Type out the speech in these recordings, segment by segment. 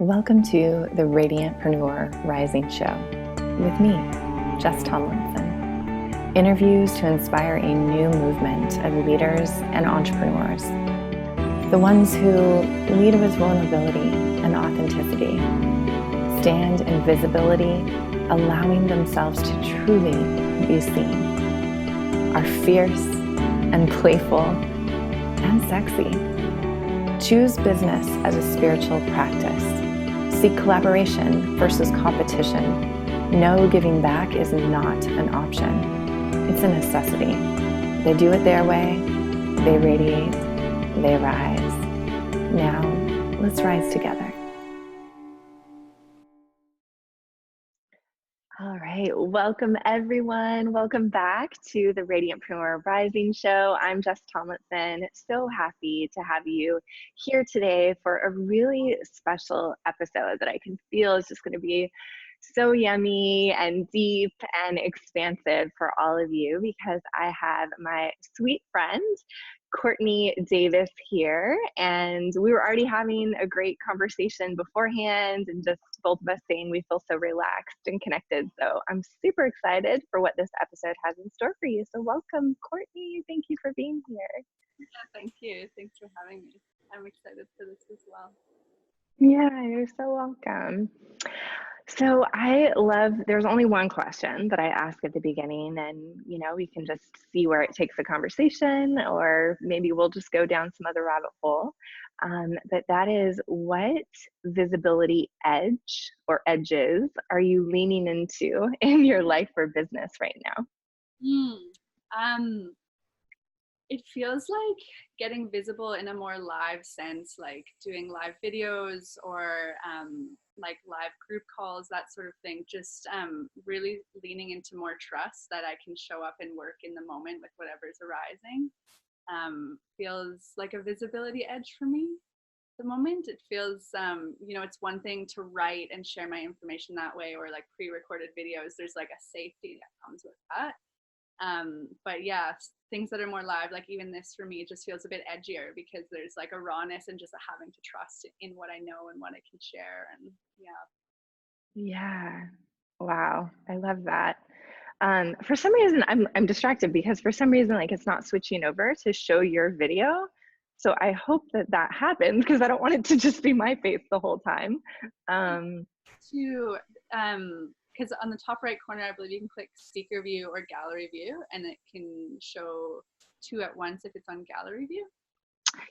Welcome to the Radiantpreneur Rising Show with me, Jess Tomlinson. Interviews to inspire a new movement of leaders and entrepreneurs. The ones who lead with vulnerability and authenticity, stand in visibility, allowing themselves to truly be seen, are fierce and playful and sexy. Choose business as a spiritual practice. Seek collaboration versus competition. Know giving back is not an option. It's a necessity. They do it their way. They radiate. They rise. Now, let's rise together. All right, welcome everyone. Welcome back to the Radiantpreneur Rising Show. I'm Jess Tomlinson. So happy to have you here today for a really special episode that I can feel is just going to be so yummy and deep and expansive for all of you, because I have my sweet friend Courtney Davis here, and we were already having a great conversation beforehand, and just both of us saying we feel so relaxed and connected. So I'm super excited for what this episode has in store for you. So welcome, Courtney. Thank you for being here. Yeah, thank you. Thanks for having me. I'm excited for this as well. Yeah, you're so welcome. So there's only one question that I ask at the beginning, and we can just see where it takes the conversation, or maybe we'll just go down some other rabbit hole. But that is, what visibility edge or edges are you leaning into in your life or business right now? It feels like getting visible in a more live sense, like doing live videos or like live group calls, that sort of thing. Just really leaning into more trust that I can show up and work in the moment with whatever's arising. Feels like a visibility edge for me. The moment it feels it's one thing to write and share my information that way, or like pre-recorded videos. There's like a safety that comes with that. But yeah, things that are more live, like even this for me, just feels a bit edgier because there's like a rawness and just a having to trust in what I know and what I can share. And Yeah. Wow. I love that. For some reason, I'm distracted because for some reason, like, it's not switching over to show your video. So I hope that happens, because I don't want it to just be my face the whole time. Because on the top right corner, I believe you can click speaker view or gallery view, and it can show two at once if it's on gallery view.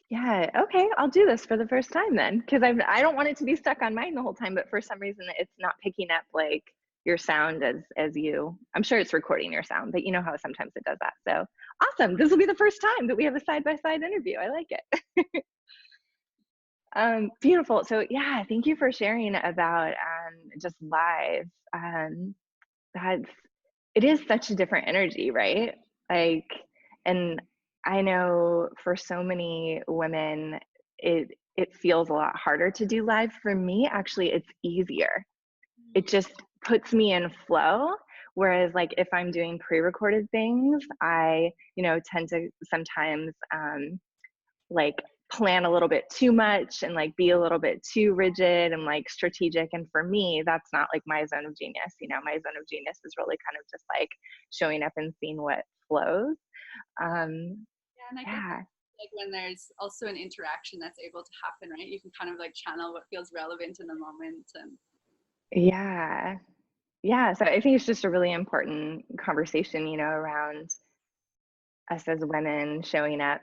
Yeah. Okay. I'll do this for the first time then, because I don't want it to be stuck on mine the whole time. But for some reason, it's not picking up like your sound as you. I'm sure it's recording your sound, but you know how sometimes it does that. So awesome. This will be the first time that we have a side-by-side interview. I like it. Beautiful. So yeah, thank you for sharing about just live. That's it is such a different energy, right? Like, and I know for so many women, it feels a lot harder to do live. For me, actually, it's easier. It just puts me in flow. Whereas, like, if I'm doing pre-recorded things, I tend to sometimes like plan a little bit too much and like be a little bit too rigid and like strategic. And for me, that's not like my zone of genius. My zone of genius is really kind of just like showing up and seeing what flows. Yeah, and I guess Yeah. like when there's also an interaction that's able to happen, right? You can kind of like channel what feels relevant in the moment. And Yeah. Yeah. So I think it's just a really important conversation, around us as women showing up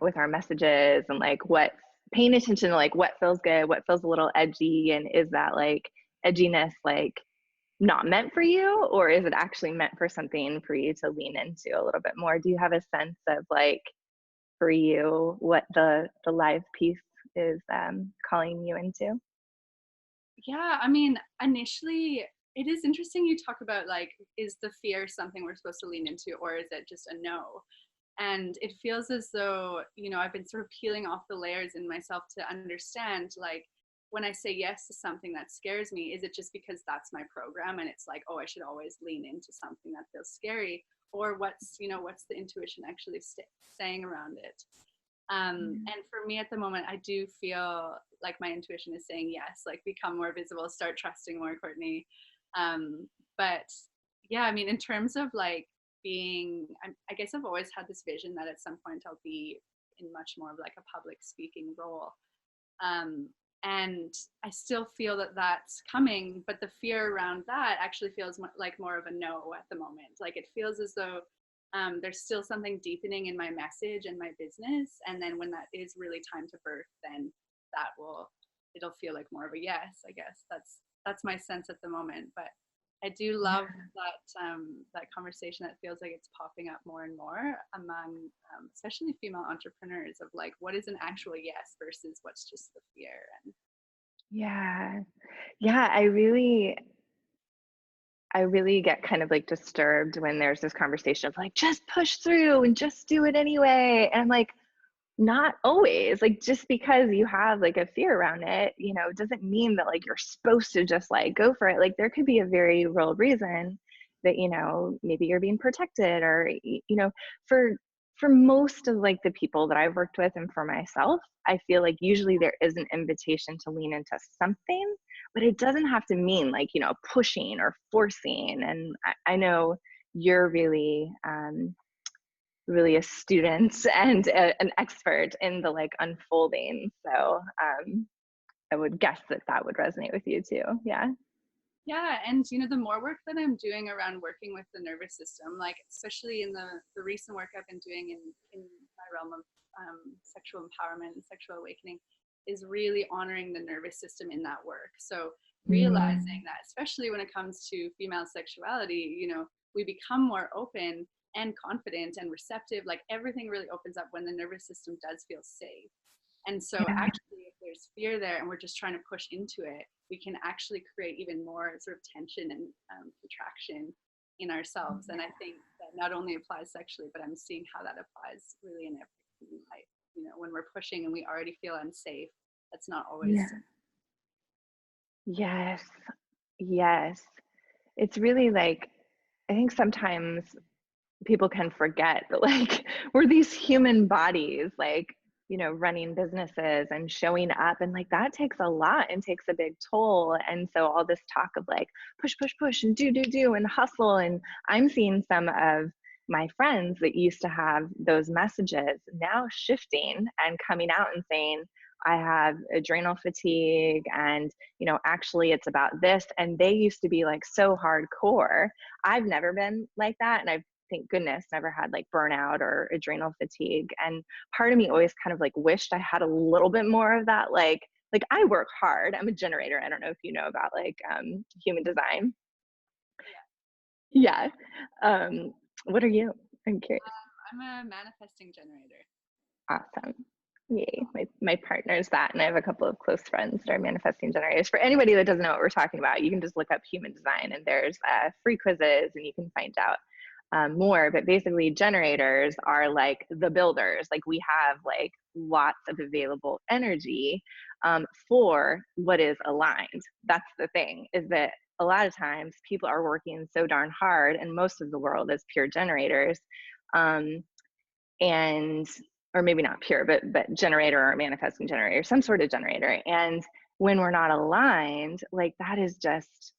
with our messages, and like what paying attention to like what feels good, what feels a little edgy, and is that like edginess like not meant for you, or is it actually meant for something for you to lean into a little bit more? Do you have a sense of like, for you, what the live piece is calling you into? yeah, I mean, initially, it is interesting you talk about like, is the fear something we're supposed to lean into, or is it just a no? And it feels as though, I've been sort of peeling off the layers in myself to understand, like, when I say yes to something that scares me, is it just because that's my program and it's like, oh, I should always lean into something that feels scary? Or what's the intuition actually saying around it? And for me at the moment, I do feel like my intuition is saying yes, like become more visible, start trusting more, Courtney. But yeah, I mean, in terms of like being, I guess I've always had this vision that at some point I'll be in much more of like a public speaking role. Um, and I still feel that that's coming, but the fear around that actually feels like more of a no at the moment. Like it feels as though there's still something deepening in my message and my business, and then when that is really time to birth, then it'll feel like more of a yes. I guess that's my sense at the moment. But I do love that conversation that feels like it's popping up more and more among especially female entrepreneurs of like what is an actual yes versus what's just the fear. And Yeah. Yeah, I really get kind of like disturbed when there's this conversation of like, just push through and just do it anyway. And I'm like, not always. Like, just because you have like a fear around it, doesn't mean that like you're supposed to just like go for it. Like, there could be a very real reason that, maybe you're being protected, or, for most of like the people that I've worked with and for myself, I feel like usually there is an invitation to lean into something, but it doesn't have to mean like, pushing or forcing. And I know you're really a student and an expert in the like unfolding. So I would guess that would resonate with you too. Yeah. yeah, and the more work that I'm doing around working with the nervous system, like especially in the recent work I've been doing in my realm of sexual empowerment and sexual awakening, is really honoring the nervous system in that work. So realizing that, especially when it comes to female sexuality, we become more open and confident and receptive. Like everything really opens up when the nervous system does feel safe. And so Yeah. actually, if there's fear there and we're just trying to push into it, we can actually create even more sort of tension and contraction in ourselves. And I think that not only applies sexually, but I'm seeing how that applies really in everything in life. When we're pushing and we already feel unsafe, that's not always. Yeah. Yes. Yes. It's really like, I think sometimes people can forget that like we're these human bodies, like, running businesses and showing up, and like that takes a lot and takes a big toll. And so all this talk of like push push push and do and hustle, and I'm seeing some of my friends that used to have those messages now shifting and coming out and saying, I have adrenal fatigue, and actually it's about this. And they used to be like so hardcore. I've never been like that, and I've, thank goodness, never had like burnout or adrenal fatigue. And part of me always kind of like wished I had a little bit more of that. Like I work hard. I'm a generator. I don't know if you know about like human design. Yeah. What are you? I'm curious. I'm a manifesting generator. Awesome. Yay. My partner's that, and I have a couple of close friends that are manifesting generators. For anybody that doesn't know what we're talking about, you can just look up human design, and there's free quizzes, and you can find out more. But basically, generators are like the builders. Like, we have like lots of available energy for what is aligned. That's the thing, is that a lot of times people are working so darn hard, and most of the world is pure generators. And or maybe not pure, but generator or manifesting generator, some sort of generator. And when we're not aligned, like that is just,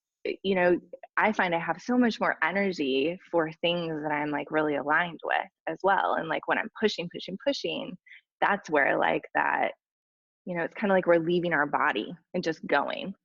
I find I have so much more energy for things that I'm like really aligned with as well. And like when I'm pushing, that's where like that, it's kind of like we're leaving our body and just going.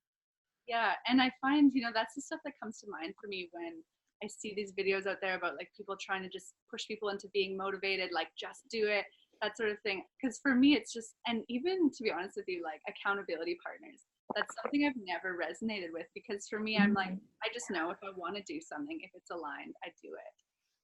Yeah, and I find, that's the stuff that comes to mind for me when I see these videos out there about like people trying to just push people into being motivated, like just do it, that sort of thing. Because for me, it's just, and even to be honest with you, like accountability partners, that's something I've never resonated with, because for me, I'm like, I just know if I want to do something, if it's aligned, I do it.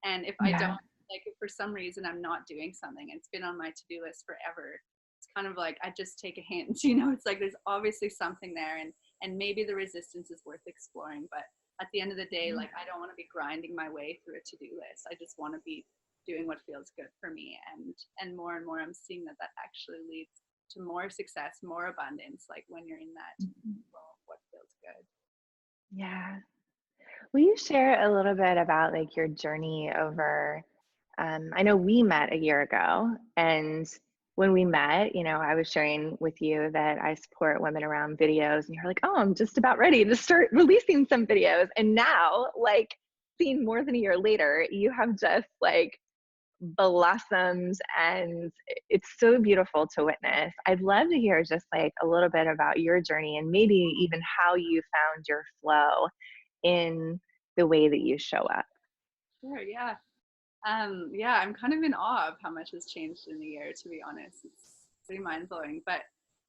And if I don't, like if for some reason I'm not doing something, it's been on my to-do list forever, it's kind of like I just take a hint, it's like there's obviously something there, and maybe the resistance is worth exploring. But at the end of the day, like I don't want to be grinding my way through a to-do list. I just want to be doing what feels good for me. And more I'm seeing that actually leads to more success, more abundance, like when you're in that, well, what feels good. Yeah. Will you share a little bit about like your journey over, I know we met a year ago, and when we met, you know, I was sharing with you that I support women around videos, and you're like, oh, I'm just about ready to start releasing some videos. And now, like, seeing more than a year later, you have just like blossomed, and it's so beautiful to witness. I'd love to hear just like a little bit about your journey and maybe even how you found your flow in the way that you show up. Sure, yeah. Yeah, I'm kind of in awe of how much has changed in a year, to be honest. It's pretty mind blowing. But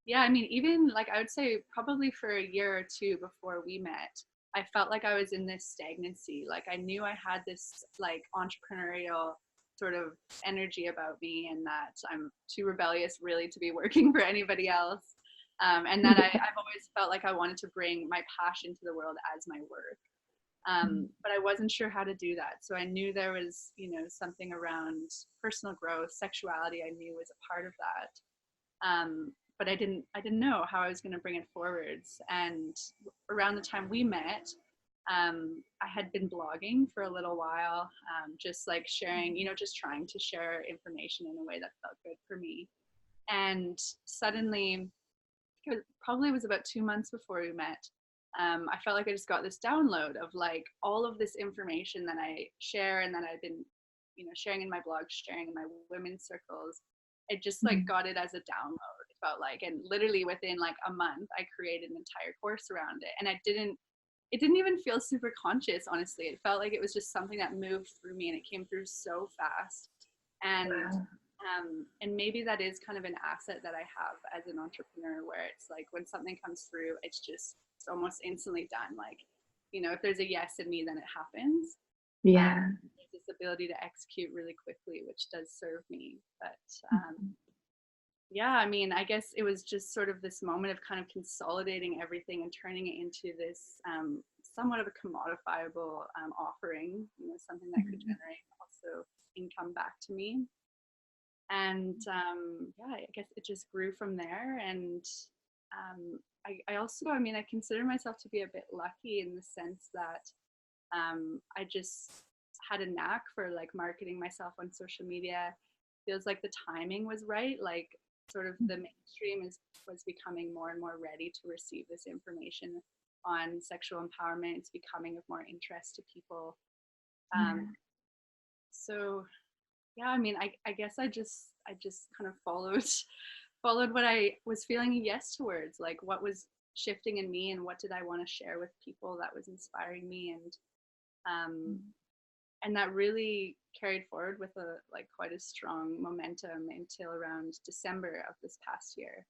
yeah, I mean, even like I would say probably for a year or two before we met, I felt like I was in this stagnancy. Like I knew I had this like entrepreneurial sort of energy about me, and that I'm too rebellious really to be working for anybody else. And that I've always felt like I wanted to bring my passion to the world as my work. But I wasn't sure how to do that. So I knew there was, you know, something around personal growth, sexuality. I knew was a part of that. But I didn't know how I was going to bring it forwards. And around the time we met, I had been blogging for a little while, just like sharing, you know, just trying to share information in a way that felt good for me. And suddenly, it probably was about 2 months before we met, I felt like I just got this download of like all of this information that I share and that I've been, you know, sharing in my blog, sharing in my women's circles. I just like got it as a download. It felt like, and literally within like a month, I created an entire course around it. And it didn't even feel super conscious, honestly. It felt like it was just something that moved through me, and it came through so fast. And Wow. and maybe that is kind of an asset that I have as an entrepreneur, where it's like when something comes through, it's almost instantly done. Like, you know, if there's a yes in me, then it happens. Yeah. There's this ability to execute really quickly, which does serve me. But yeah, I mean, I guess it was just sort of this moment of kind of consolidating everything and turning it into this somewhat of a commodifiable offering, you know, something that could generate also income back to me. And yeah, I guess it just grew from there. And I also, I mean, I consider myself to be a bit lucky in the sense that I just had a knack for like marketing myself on social media. Feels like the timing was right. Like sort of the mainstream was becoming more and more ready to receive this information on sexual empowerment. It's becoming of more interest to people. So yeah, I mean, I guess I just kind of followed what I was feeling a yes towards, like what was shifting in me and what did I want to share with people that was inspiring me. And that really carried forward with a like quite a strong momentum until around December of this past year.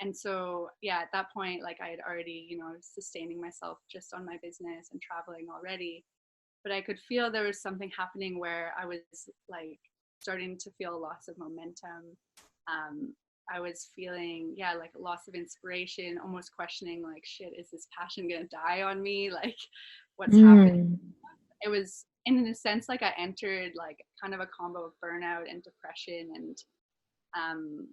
And so yeah, at that point, like I had already, you know, sustaining myself just on my business and traveling already, but I could feel there was something happening where I was like starting to feel a loss of momentum. I was feeling, yeah, like a loss of inspiration, almost questioning, like, shit, is this passion gonna die on me? Like, what's happening? Mm. It was, in a sense, like I entered like kind of a combo of burnout and depression, and um,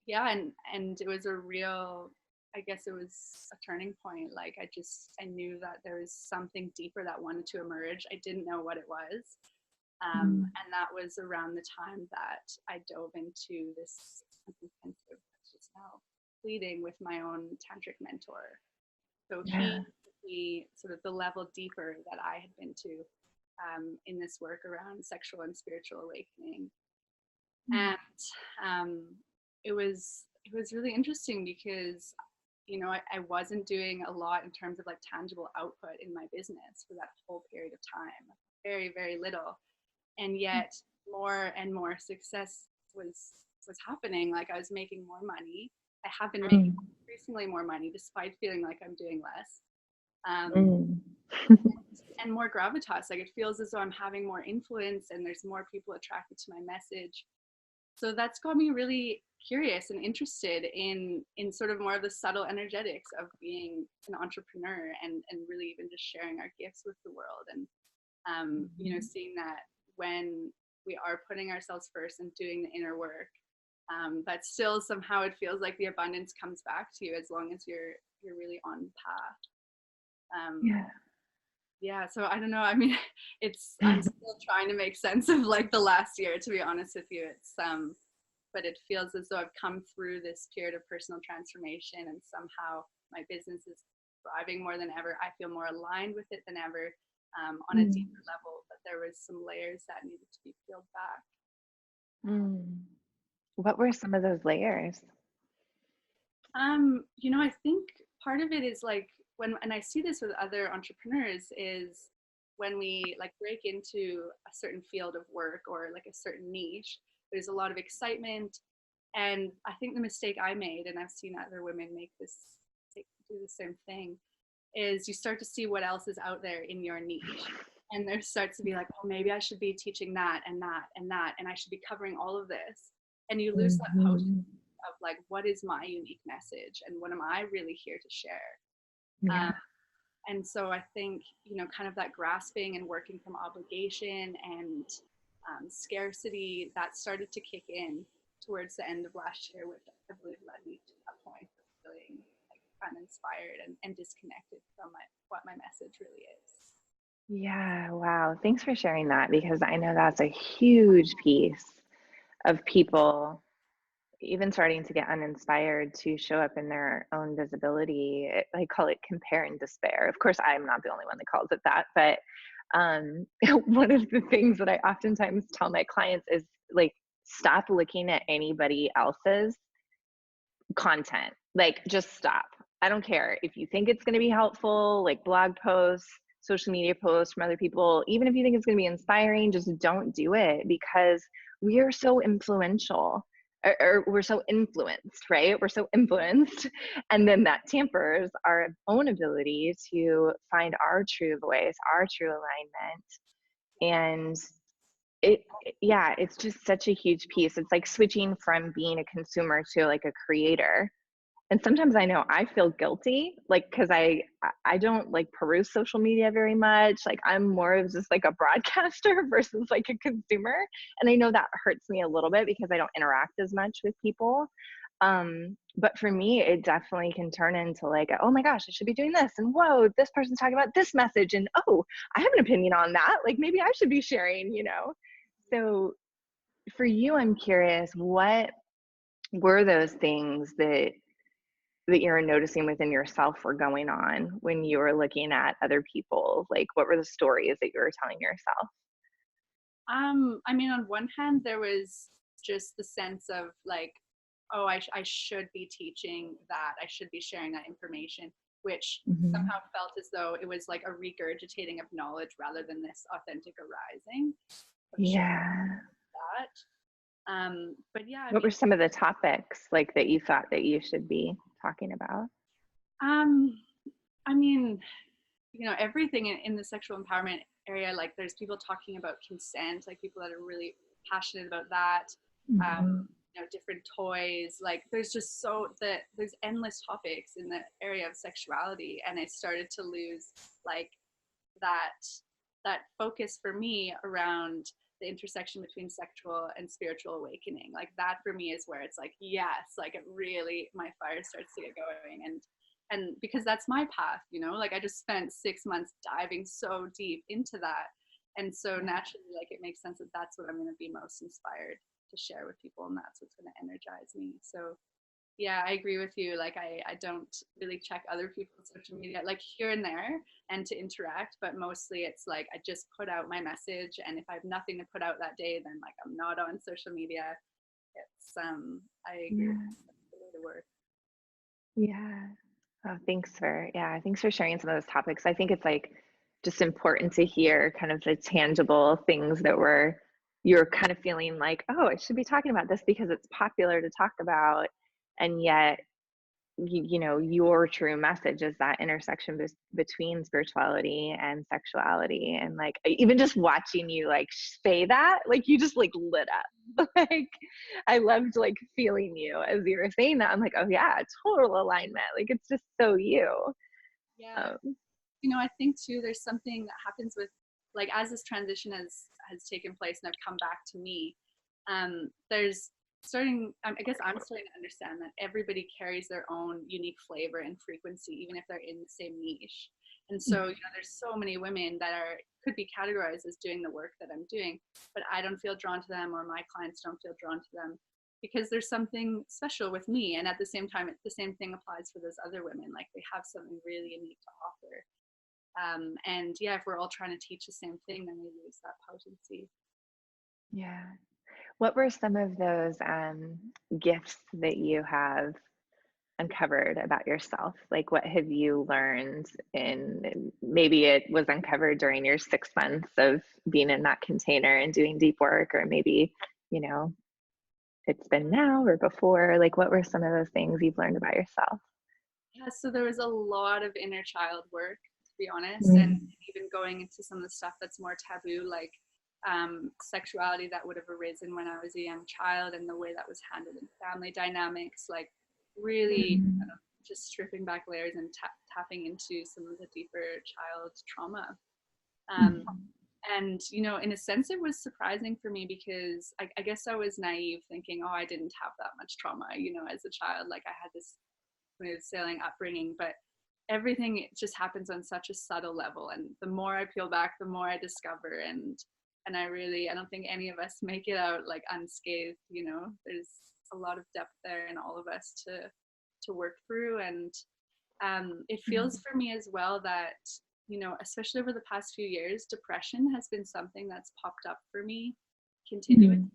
yeah, and it was a real, I guess it was a turning point. Like I knew that there was something deeper that wanted to emerge. I didn't know what it was. And that was around the time that I dove into this intensive, just now leading with my own tantric mentor. So he Yeah. took me sort of the level deeper that I had been to in this work around sexual and spiritual awakening. And um, it was really interesting because, you know, I wasn't doing a lot in terms of like tangible output in my business for that whole period of time, very very little, and yet more and more success was happening. Like I was making more money. I have been making increasingly more money despite feeling like I'm doing less. um, Mm. and more gravitas, like it feels as though I'm having more influence and there's more people attracted to my message. So that's got me really curious and interested in sort of more of the subtle energetics of being an entrepreneur, and really even just sharing our gifts with the world. And you know, seeing that when we are putting ourselves first and doing the inner work, that still somehow it feels like the abundance comes back to you as long as you're really on path. Yeah. Yeah, so I don't know, I mean, I'm still trying to make sense of like the last year, to be honest with you. It's but it feels as though I've come through this period of personal transformation, and somehow my business is thriving more than ever. I feel more aligned with it than ever, on a deeper level, but there was some layers that needed to be peeled back. What were some of those layers? I think part of it is like and I see this with other entrepreneurs, is when we like break into a certain field of work or like a certain niche, there's a lot of excitement. And I think the mistake I made, and I've seen other women do the same thing, is you start to see what else is out there in your niche. And there starts to be like, oh, maybe I should be teaching that and that and that, and I should be covering all of this. And you lose that potency of like, what is my unique message and what am I really here to share? Yeah. And so I think, kind of that grasping and working from obligation and scarcity, that started to kick in towards the end of last year, which I believe led me to that point of feeling like uninspired and disconnected from what my message really is. Yeah, wow. Thanks for sharing that, because I know that's a huge piece of people even starting to get uninspired to show up in their own visibility. I call it compare and despair. Of course, I'm not the only one that calls it that, but one of the things that I oftentimes tell my clients is like, stop looking at anybody else's content. Like, just stop. I don't care if you think it's going to be helpful, like blog posts, social media posts from other people. Even if you think it's going to be inspiring, just don't do it, because we are so influential, or we're so influenced, right? We're so influenced. And then that tampers our own ability to find our true voice, our true alignment. And it's just such a huge piece. It's like switching from being a consumer to like a creator. And sometimes I know I feel guilty, like, because I don't like peruse social media very much. Like, I'm more of just like a broadcaster versus like a consumer. And I know that hurts me a little bit because I don't interact as much with people. But for me, it definitely can turn into like, oh my gosh, I should be doing this. And whoa, this person's talking about this message. And oh, I have an opinion on that. Like, maybe I should be sharing. So for you, I'm curious, what were those things that you're noticing within yourself were going on when you were looking at other people? Like, what were the stories that you were telling yourself? I mean, on one hand, there was just the sense of like, oh, I should be teaching that, I should be sharing that information, which somehow felt as though it was like a regurgitating of knowledge rather than this authentic arising of Yeah. that. But yeah, What were some of the topics like that you thought that you should be talking about? I mean, everything in the sexual empowerment area, like there's people talking about consent, like people that are really passionate about that. Different toys, like there's endless topics in the area of sexuality, and I started to lose like that focus for me around the intersection between sexual and spiritual awakening. Like that for me is where it's like, yes, like it really, my fire starts to get going. And because that's my path, like I just spent 6 months diving so deep into that. And so naturally, like it makes sense that that's what I'm going to be most inspired to share with people, and that's what's going to energize me. So yeah, I agree with you. Like I don't really check other people's social media, like here and there, and to interact, but mostly it's like I just put out my message, and if I have nothing to put out that day, then like I'm not on social media. It's I agree with that's the way to work. Yeah. Oh, thanks for sharing some of those topics. I think it's like just important to hear kind of the tangible things that you're kind of feeling like, oh, I should be talking about this because it's popular to talk about. And yet, your true message is that intersection between spirituality and sexuality. And like, even just watching you like say that, like you just like lit up. Like, I loved like feeling you as you were saying that. I'm like, oh yeah, total alignment. Like, it's just so you. Yeah. I think too, there's something that happens with like, as this transition has taken place and I've come back to me, there's I guess I'm starting to understand that everybody carries their own unique flavor and frequency, even if they're in the same niche. And so, there's so many women that could be categorized as doing the work that I'm doing, but I don't feel drawn to them, or my clients don't feel drawn to them. because there's something special with me, and at the same time the same thing applies for those other women, like they have something really unique to offer. And yeah, if we're all trying to teach the same thing, then we lose that potency. Yeah. What were some of those gifts that you have uncovered about yourself? Like, what have you learned in, maybe it was uncovered during your 6 months of being in that container and doing deep work, or maybe, you know, it's been now or before. Like, what were some of those things you've learned about yourself? Yeah, so there was a lot of inner child work, to be honest, and Mm. even going into some of the stuff that's more taboo, like sexuality that would have arisen when I was a young child, and the way that was handled in family dynamics, like really Mm. just stripping back layers and tapping into some of the deeper child trauma. Um, Mm. and in a sense, it was surprising for me because I guess I was naive, thinking, oh, I didn't have that much trauma, as a child. Like, I had this smooth sailing upbringing, but everything just happens on such a subtle level, and the more I peel back, the more I discover. And I don't think any of us make it out like unscathed. There's a lot of depth there in all of us to work through. And it feels for me as well that, especially over the past few years, depression has been something that's popped up for me continuously. Mm.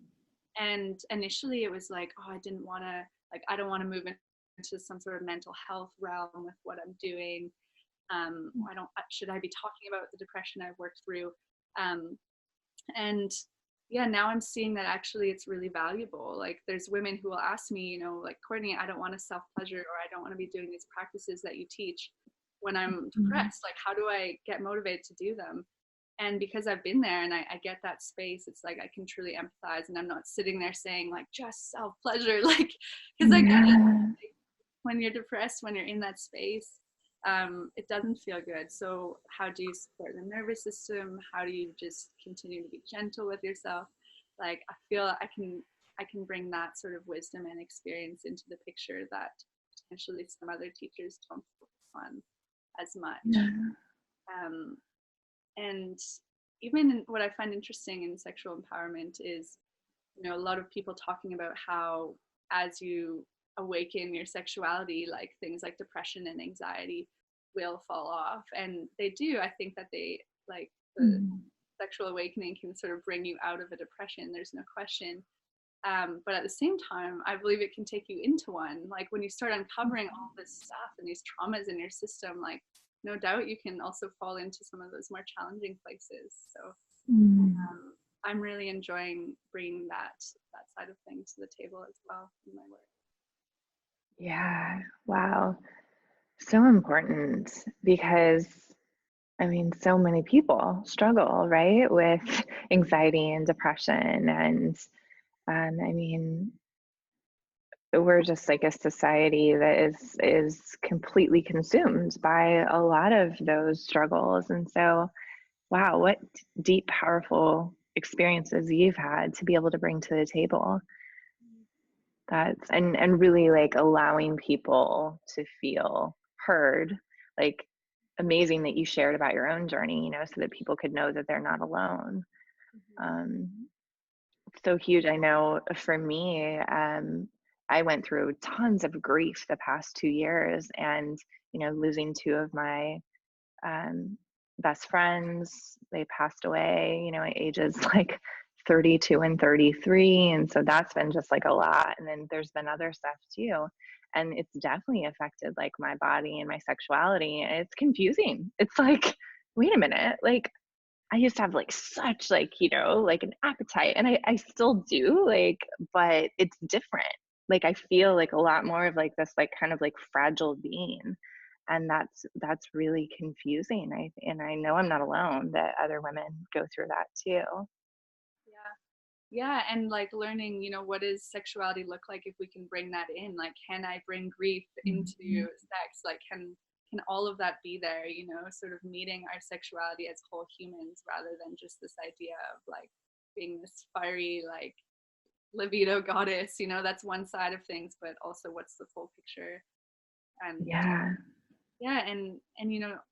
And initially it was like, oh, I don't want to move into some sort of mental health realm with what I'm doing. I don't, should I be talking about the depression I've worked through? Um, and yeah, now I'm seeing that actually it's really valuable. Like, there's women who will ask me, like, Courtney, I don't want to self pleasure, or I don't want to be doing these practices that you teach when I'm Mm. depressed. Like, how do I get motivated to do them? And because I've been there and I get that space, it's like I can truly empathize, and I'm not sitting there saying like just self pleasure, like, because I get it. Yeah. Like, when you're depressed, when you're in that space, it doesn't feel good. So how do you support the nervous system? How do you just continue to be gentle with yourself? Like, I feel I can bring that sort of wisdom and experience into the picture that potentially some other teachers don't focus on as much. Yeah. Um, and even what I find interesting in sexual empowerment is, a lot of people talking about how as you awaken your sexuality, like things like depression and anxiety will fall off. And they do. I think that they, like, the Mm. sexual awakening can sort of bring you out of a depression. There's no question. But at the same time, I believe it can take you into one. Like, when you start uncovering all this stuff and these traumas in your system, like, no doubt you can also fall into some of those more challenging places. So Mm. I'm really enjoying bringing that side of things to the table as well in my work. Yeah. Wow. So important, because I mean, so many people struggle, right, with anxiety and depression. And I mean, we're just like a society that is completely consumed by a lot of those struggles. And so, wow, what deep, powerful experiences you've had to be able to bring to the table. That's and really like allowing people to feel heard. Like, amazing that you shared about your own journey, so that people could know that they're not alone. Mm-hmm. um so huge. I know for me, I went through tons of grief the past 2 years, and losing two of my um, best friends. They passed away, at ages like 32 and 33. And so that's been just like a lot. And then there's been other stuff too. And it's definitely affected like my body and my sexuality. And it's confusing. It's like, wait a minute, like I used to have like such like, like an appetite, and I still do, like, but it's different. Like I feel like a lot more of like this like kind of like fragile being. And that's really confusing. And I know I'm not alone, that other women go through that too. Yeah. Yeah. And like learning, what does sexuality look like if we can bring that in? Like, can I bring grief into Mhm. sex? Like, can all of that be there, sort of meeting our sexuality as whole humans rather than just this idea of like being this fiery, like, libido goddess, that's one side of things, but also what's the full picture. And Yeah. yeah, and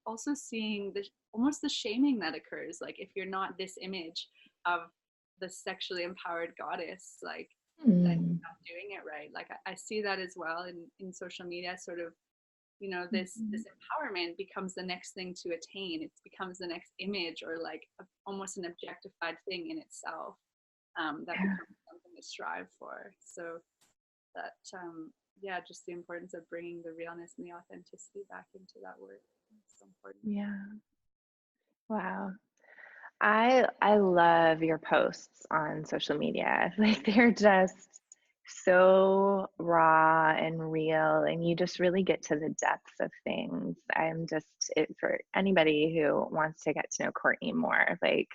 also seeing the almost the shaming that occurs, like, if you're not this image of the sexually empowered goddess, like, that I'm Mm. not doing it right. Like I see that as well in social media, sort of, you know, this empowerment becomes the next thing to attain. It becomes the next image, or like almost an objectified thing in itself, that Yeah. becomes something to strive for. So that yeah, just the importance of bringing the realness and the authenticity back into that work. It's so important. Yeah. Wow. I love your posts on social media. Like they're just so raw and real, and you just really get to the depths of things. I'm just it for anybody who wants to get to know Courtney more, like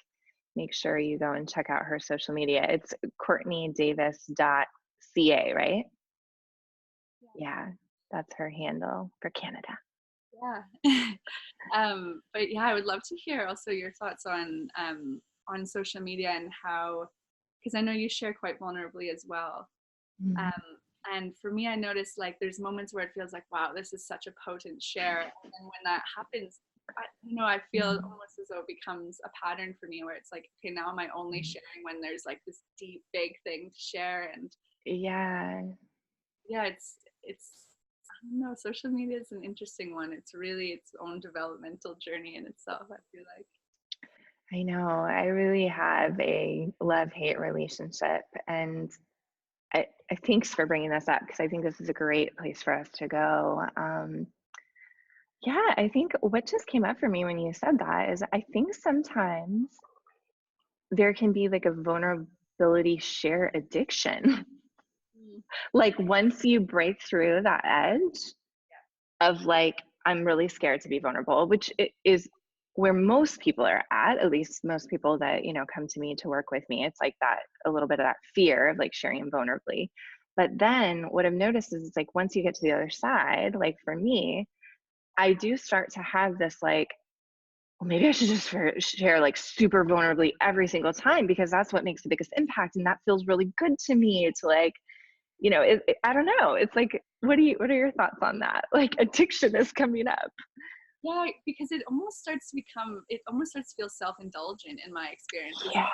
make sure you go and check out her social media. It's CourtneyDavis.ca, right? Yeah, that's her handle for Canada. Yeah. But yeah, I would love to hear also your thoughts on social media and how, because I know you share quite vulnerably as well. Um, Mm. and for me, I noticed like there's moments where it feels like, wow, this is such a potent share. And then when that happens, I feel Mm. almost as though it becomes a pattern for me where it's like, okay, now am I only sharing when there's like this deep, big thing to share? And Yeah, yeah, it's I don't know, social media is an interesting one. It's really its own developmental journey in itself, I feel like. I know. I really have a love-hate relationship, and thanks for bringing this up because I think this is a great place for us to go. Yeah, I think what just came up for me when you said that is I think sometimes there can be like a vulnerability share addiction. Mm. Like once you break through that edge of like, I'm really scared to be vulnerable, which is where most people are at least most people that, come to me to work with me. It's like that, a little bit of that fear of like sharing vulnerably. But then what I've noticed is it's like once you get to the other side, like for me, I do start to have this like, well, maybe I should just share like super vulnerably every single time because that's what makes the biggest impact. And that feels really good to me to like, I don't know. It's like, what are your thoughts on that? Like addiction is coming up. Yeah, because it almost starts to feel self-indulgent in my experience. It's Yeah.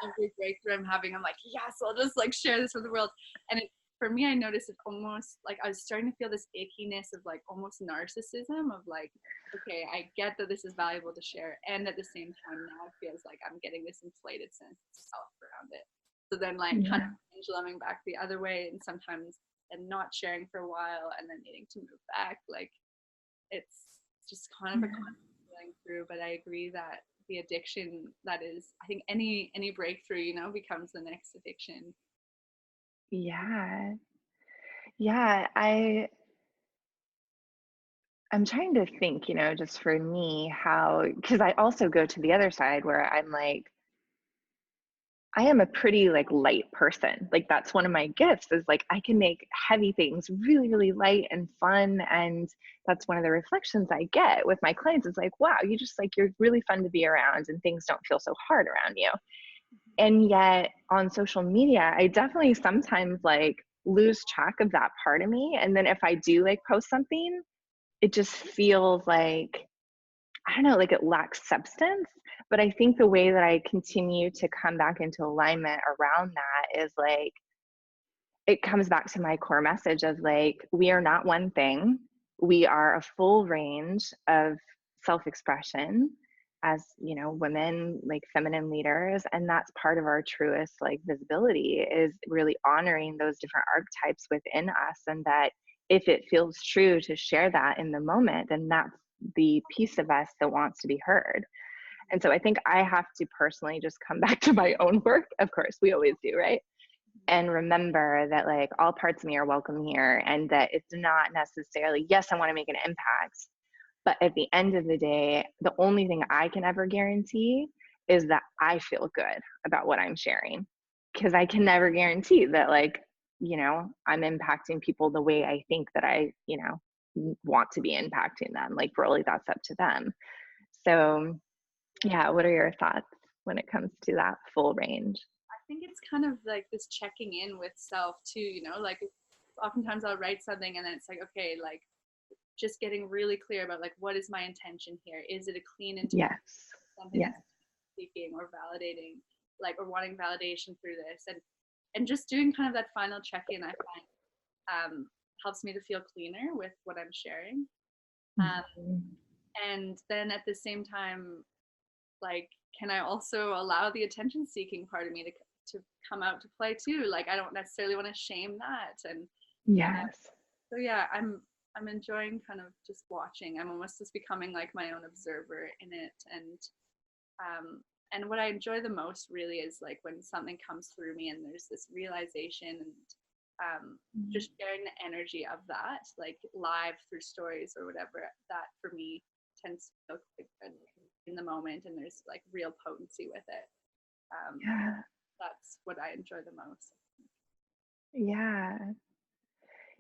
every breakthrough I'm having, I'm like, yes, I'll just like share this with the world. And for me, I noticed it almost like I was starting to feel this ickiness of like almost narcissism of like, okay, I get that this is valuable to share. And at the same time, now it feels like I'm getting this inflated sense of self around it. So then like kind Yeah. of penduluming back the other way, and sometimes and not sharing for a while and then needing to move back. Like it's just kind of a Yeah. constant going through. But I agree that the addiction that is, I think any breakthrough, becomes the next addiction. Yeah. Yeah. I'm trying to think, just for me, how, because I also go to the other side where I'm like, I am a pretty like light person. Like that's one of my gifts is like I can make heavy things really, really light and fun. And that's one of the reflections I get with my clients is like, wow, you just like you're really fun to be around and things don't feel so hard around you. And yet on social media, I definitely sometimes like lose track of that part of me. And then if I do like post something, it just feels like I don't know, like it lacks substance. But I think the way that I continue to come back into alignment around that is like, it comes back to my core message of like, we are not one thing. We are a full range of self expression as, women, like feminine leaders. And that's part of our truest like visibility is really honoring those different archetypes within us. And that if it feels true to share that in the moment, then that's the piece of us that wants to be heard. And so I think I have to personally just come back to my own work. Of course, we always do, right? And remember that like all parts of me are welcome here and that it's not necessarily, yes, I want to make an impact. But at the end of the day, the only thing I can ever guarantee is that I feel good about what I'm sharing. Because I can never guarantee that, like, I'm impacting people the way I think that I, want to be impacting them. Like, really, that's up to them. So, Yeah. yeah, what are your thoughts when it comes to that full range? I think it's kind of like this checking in with self too, like oftentimes I'll write something and then it's like, okay, like just getting really clear about like what is my intention here? Is it a clean intention? Yes. Something Yes. that's seeking or validating, like, or wanting validation through this? And and just doing kind of that final check-in, I find helps me to feel cleaner with what I'm sharing. Um, Mhm. and then at the same time, like, can I also allow the attention seeking part of me to come out to play too? Like, I don't necessarily want to shame that. And Yes. so yeah, I'm enjoying kind of just watching. I'm almost just becoming like my own observer in it. Um and what I enjoy the most really is like when something comes through me and there's this realization, and just sharing the energy of that, like live through stories or whatever, that for me tends to feel quite good in the moment, and there's like real potency with it. Um, Yeah. that's what I enjoy the most. Yeah.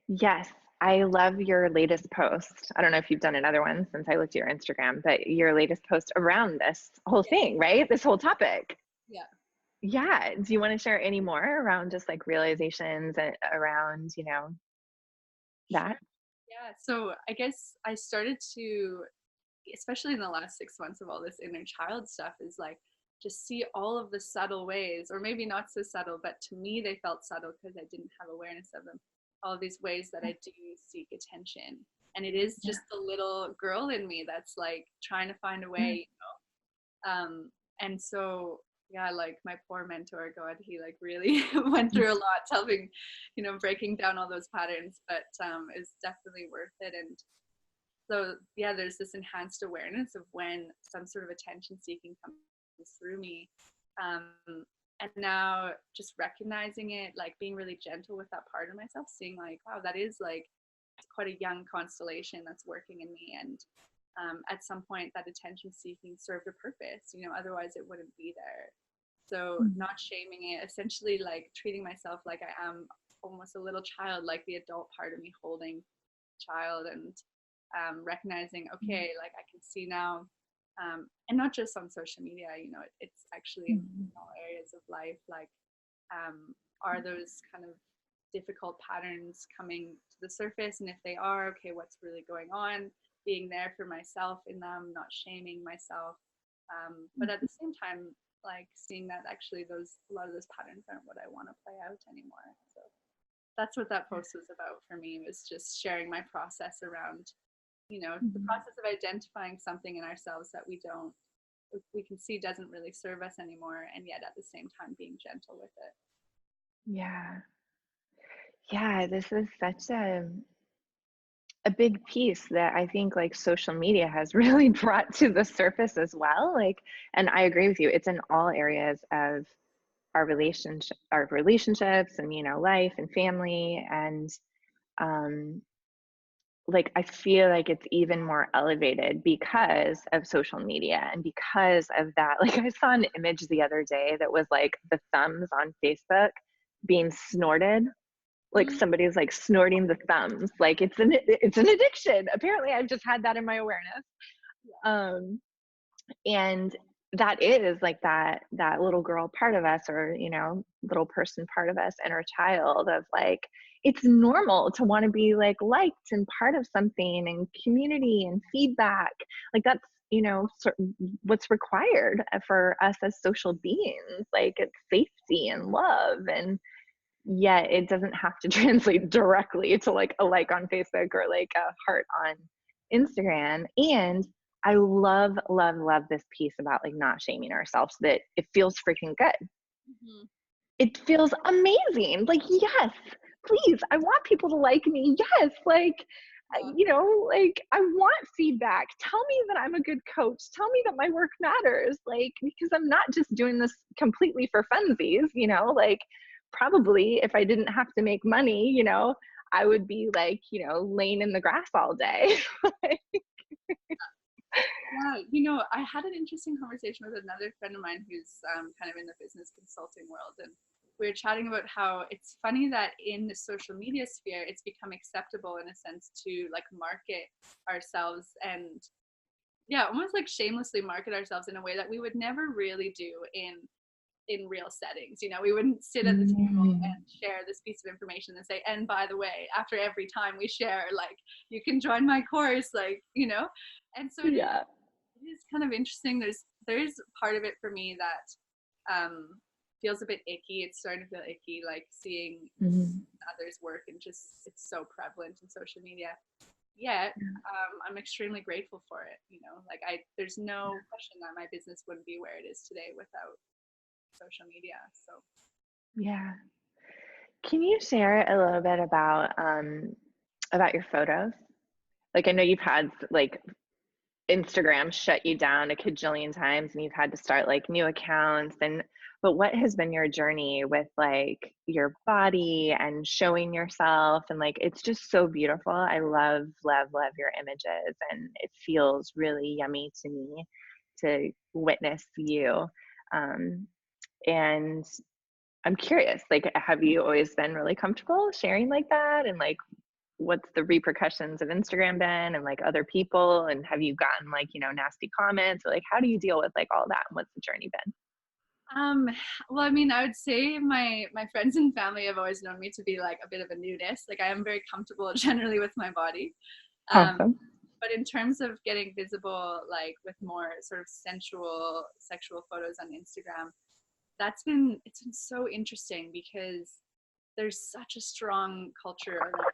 Yes. I love your latest post. I don't know if you've done another one since I looked at your Instagram, but your latest post around this whole Yeah, thing, right? This whole topic. yeah. Yeah. Do you want to share any more around just like realizations and around, Sure. that? Yeah. So I guess I started to, especially in the last 6 months of all this inner child stuff, is like just see all of the subtle ways, or maybe not so subtle, but to me they felt subtle because I didn't have awareness of them. All of these ways that I do seek attention. And it is Yeah. just the little girl in me that's like trying to find a Yeah. way. And so yeah, like my poor mentor, God, he like really went through a lot helping, breaking down all those patterns, but is definitely worth it. And so yeah, there's this enhanced awareness of when some sort of attention seeking comes through me. um, and now just recognizing it, like being really gentle with that part of myself, seeing like, wow, that is like quite a young constellation that's working in me. And at some point that attention seeking served a purpose, otherwise it wouldn't be there. So not shaming it, essentially like treating myself like I am almost a little child, like the adult part of me holding child, and recognizing, okay, like I can see now, and not just on social media, it's actually in all areas of life, like are those kind of difficult patterns coming to the surface, and if they are, okay, what's really going on, being there for myself in them, not shaming myself, but at the same time, like seeing that actually a lot of those patterns aren't what I want to play out anymore. So that's what that post was about for me, was just sharing my process around, the process of identifying something in ourselves that we can see doesn't really serve us anymore, and yet at the same time being gentle with it. Yeah. Yeah. This is such a big piece that I think like social media has really brought to the surface as well. Like, and I agree with you. It's in all areas of our relationships and, life and family. And, um, like, I feel like it's even more elevated because of social media and because of that. Like, I saw an image the other day that was like the thumbs on Facebook being snorted, like Mm-hmm. somebody's like snorting the thumbs, like it's an addiction. Apparently I've just had that in my awareness. um and that is like that little girl part of us, or little person part of us, inner child of like, it's normal to want to be like liked and part of something and community and feedback. Like that's what's required for us as social beings. Like it's safety and love, and yet it doesn't have to translate directly to like a like on Facebook or like a heart on Instagram. And I love, love, love this piece about like not shaming ourselves, that it feels freaking good. Mm-hmm. It feels amazing. Like, yes, please, I want people to like me. Yes, like, Yeah. like I want feedback. Tell me that I'm a good coach. Tell me that my work matters. Like, because I'm not just doing this completely for funsies, like probably if I didn't have to make money, I would be like, laying in the grass all day. Yeah, I had an interesting conversation with another friend of mine who's kind of in the business consulting world, and we were chatting about how it's funny that in the social media sphere, it's become acceptable in a sense to like market ourselves, and yeah, almost like shamelessly market ourselves in a way that we would never really do in real settings. We wouldn't sit at the table and share this piece of information and say, and by the way, after every time we share, like, you can join my course, like, and so it is kind of interesting. There's part of it for me that feels a bit icky. It's starting to feel icky, like seeing Mm-hmm. others' work, and just it's so prevalent in social media. Yet, I'm extremely grateful for it. Like there's no question that my business wouldn't be where it is today without social media. So, Yeah. Can you share a little bit about your photos? Like I know you've had like Instagram shut you down a cajillion times and you've had to start like new accounts and but what has been your journey with like your body and showing yourself and like it's just so beautiful. I love your images and it feels really yummy to me to witness you. Um, and I'm curious, like have you always been really comfortable sharing like that and like what's the repercussions of Instagram been and like other people and have you gotten like nasty comments or like how do you deal with like all that and what's the journey been? um, well, I mean, I would say my friends and family have always known me to be like a bit of a nudist. Like I am very comfortable generally with my body. Um, Awesome. but in terms of getting visible, like with more sort of sensual, sexual photos on Instagram, it's been so interesting because there's such a strong culture around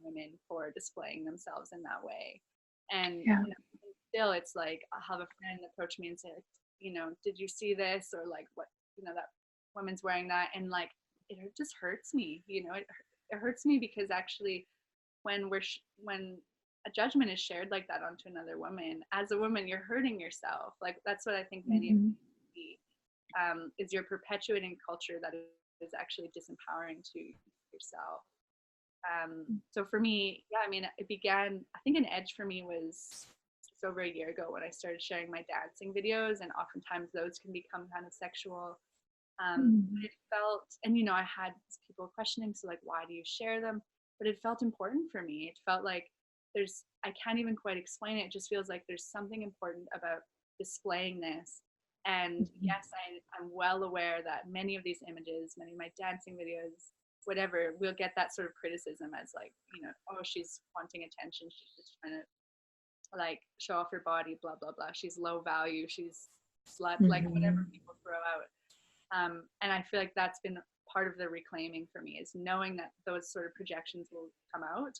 women for displaying themselves in that way. And Yeah. still it's like I'll have a friend approach me and say, like, did you see this? Or like what, that woman's wearing that. And like, it just hurts me, it hurts me because actually when a judgment is shared like that onto another woman, as a woman, you're hurting yourself. Like that's what I think many of Mm-hmm. you is you're perpetuating culture that is actually disempowering to yourself. So for me, yeah, I mean, it began, I think an edge for me was just over a year ago when I started sharing my dancing videos, and oftentimes those can become kind of sexual. But it felt, and I had people questioning, so like, why do you share them? But it felt important for me. It felt like I can't even quite explain it. It just feels like there's something important about displaying this. And yes, I'm well aware that many of these images, many of my dancing videos, whatever, we'll get that sort of criticism as like, oh, she's wanting attention. She's just trying to like show off her body, blah, blah, blah. She's low value. She's slut, like whatever Mm-hmm. people throw out. And I feel like that's been part of the reclaiming for me, is knowing that those sort of projections will come out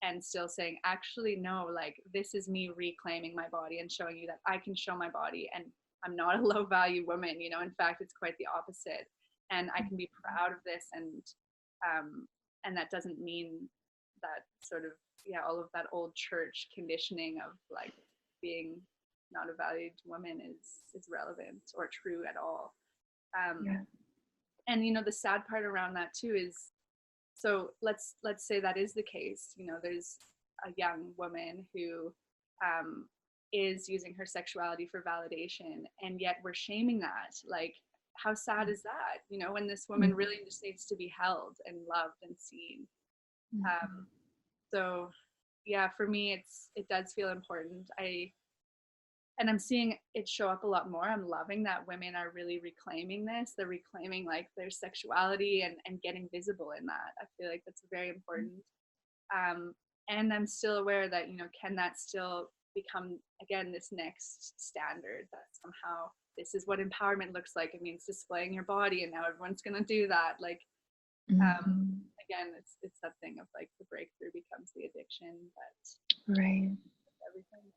and still saying, actually, no, like this is me reclaiming my body and showing you that I can show my body and I'm not a low value woman. In fact, it's quite the opposite. And I can be proud of this. And that doesn't mean that sort of, yeah, all of that old church conditioning of like being not a valued woman is relevant or true at all. um, Yeah. and the sad part around that too is, so let's say that is the case. There's a young woman who um, is using her sexuality for validation, and yet we're shaming that. Like, how sad is that? When this woman really just needs to be held and loved and seen. Um, so yeah, for me, it does feel important. And I'm seeing it show up a lot more. I'm loving that women are really reclaiming this. They're reclaiming like their sexuality and getting visible in that. I feel like that's very important. Um, and I'm still aware that, can that still become, again, this next standard that somehow this is what empowerment looks like. It means displaying your body and now everyone's going to do that. Like, again, it's that thing of like the breakthrough becomes the addiction, but Right. everything.